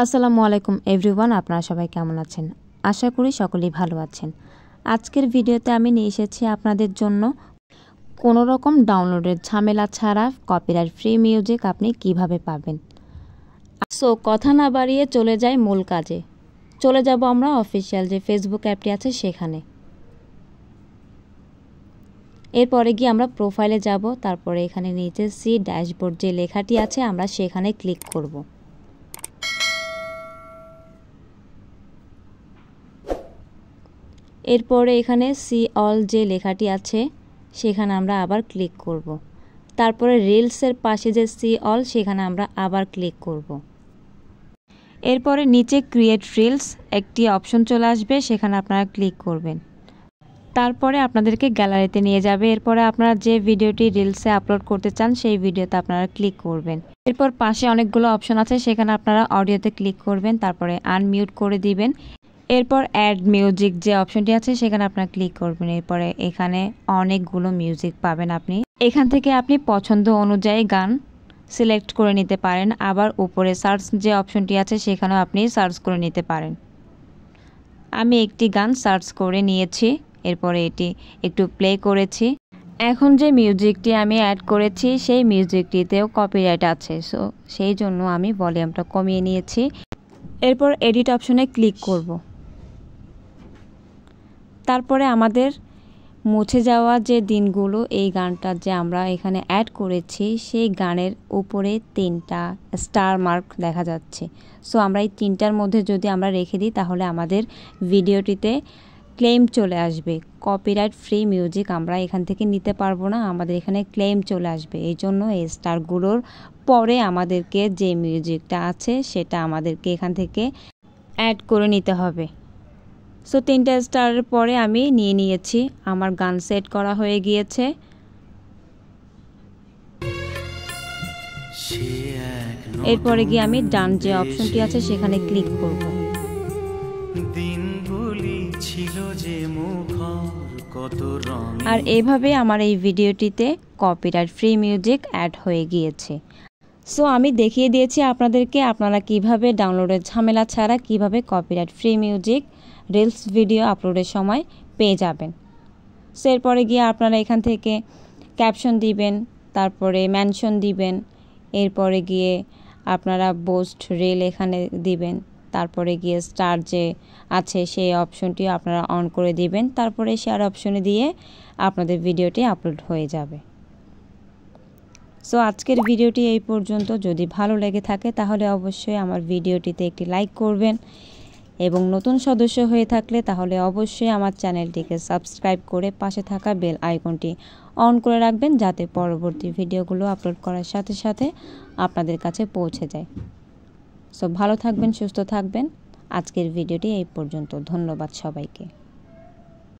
আসসালামু আলাইকুম এভরিওয়ান, আপনারা সবাই কেমন আছেন? আশা করি সকলেই ভালো আছেন। আজকের ভিডিওতে আমি নিয়ে এসেছি আপনাদের জন্য কোনো রকম ডাউনলোডের ঝামেলা ছাড়া কপিরাইট ফ্রি মিউজিক আপনি কিভাবে পাবেন। সো কথা না বাড়িয়ে চলে যাই মূল কাজে। চলে যাব আমরা অফিসিয়াল যে ফেসবুক অ্যাপটি আছে সেখানে। এরপরে গিয়ে আমরা প্রোফাইলে যাব, তারপরে এখানে নিচে সি ড্যাশবোর্ড যে লেখাটি আছে আমরা সেখানে ক্লিক করব। এরপরে এখানে সি অল যে লেখাটি আছে সেখানে আমরা আবার ক্লিক করব। তারপরে রিলসের পাশে যে সি অল সেখানে আমরা আবার ক্লিক করব। এরপরে নিচে ক্রিয়েট রিলস একটি অপশন চলে আসবে, সেখানে আপনারা ক্লিক করবেন। তারপরে আপনাদেরকে গ্যালারিতে নিয়ে যাবে। এরপরে আপনারা যে ভিডিওটি রিলসে আপলোড করতে চান সেই ভিডিওতে আপনারা ক্লিক করবেন। এরপর পাশে অনেকগুলো অপশন আছে, সেখানে আপনারা অডিওতে ক্লিক করবেন, তারপরে আনমিউট করে দিবেন। এরপর অ্যাড মিউজিক যে অপশনটি আছে সেখানে আপনারা ক্লিক করবেন। এরপরে এখানে অনেকগুলো মিউজিক পাবেন আপনি। এখান থেকে আপনি পছন্দ অনুযায়ী গান সিলেক্ট করে নিতে পারেন। আবার উপরে সার্চ যে অপশনটি আছে সেখানেও আপনি সার্চ করে নিতে পারেন। আমি একটি গান সার্চ করে নিয়েছি, এরপরে এটি একটু প্লে করেছি। এখন যে মিউজিকটি আমি অ্যাড করেছি সেই মিউজিকটিতেও কপিরাইট আছে, সো সেই জন্য আমি ভলিউমটা কমিয়ে নিয়েছি। এরপর এডিট অপশনে ক্লিক করব। তারপরে আমাদের মুছে যাওয়া যে দিনগুলো এই গানটা যে আমরা এখানে অ্যাড করেছি সেই গানের উপরে 3টা স্টার মার্ক দেখা যাচ্ছে। সো আমরা এই 3টার মধ্যে যদি আমরা রেখে দিই তাহলে আমাদের ভিডিওটিতে ক্লেম চলে আসবে। কপিরাইট ফ্রি মিউজিক আমরা এখান থেকে নিতে পারবো না, আমাদের এখানে ক্লেম চলে আসবে। এই জন্য এই স্টারগুলোর পরে আমাদেরকে যে মিউজিকটা আছে সেটা আমাদেরকে এখান থেকে অ্যাড করে নিতে হবে। সো 3টা স্টারের পরে আমি নিয়ে নিয়েছি, আমার গান সেট করা হয়ে গিয়েছে। এরপরে গিয়ে আমি ডান যে অপশনটি আছে সেখানে ক্লিক করব। আর এইভাবে আমার এই ভিডিওটিতে কপিরাইট ফ্রি মিউজিক অ্যাড হয়ে গিয়েছে। সো আমি দেখিয়ে দিয়েছি আপনাদেরকে আপনারা কিভাবে ডাউনলোডের ঝামেলা ছাড়া কিভাবে copyright free music reels video আপলোডের সময় পেয়ে যাবেন। সো এরপরে গিয়ে আপনারা এখান থেকে ক্যাপশন দিবেন, তারপরে মেনশন দিবেন, এরপরে গিয়ে আপনারা বোস্ট রিল এখানে দিবেন, তারপরে গিয়ে স্টার যে আছে সেই অপশনটি আপনারা অন করে দিবেন, তারপরে শেয়ার অপশনে দিয়ে আপনাদের ভিডিওটি আপলোড হয়ে যাবে। সো আজকের ভিডিওটি এই পর্যন্ত। যদি ভালো লেগে থাকে তাহলে অবশ্যই আমার ভিডিওটিতে একটি লাইক করবেন এবং নতুন সদস্য হয়ে থাকলে তাহলে অবশ্যই আমার চ্যানেলটিকে সাবস্ক্রাইব করে পাশে থাকা বেল আইকনটি অন করে রাখবেন, যাতে পরবর্তী ভিডিওগুলো আপলোড করার সাথে সাথে আপনাদের কাছে পৌঁছে যায়। সো ভালো থাকবেন, সুস্থ থাকবেন। আজকের ভিডিওটি এই পর্যন্ত। ধন্যবাদ সবাইকে।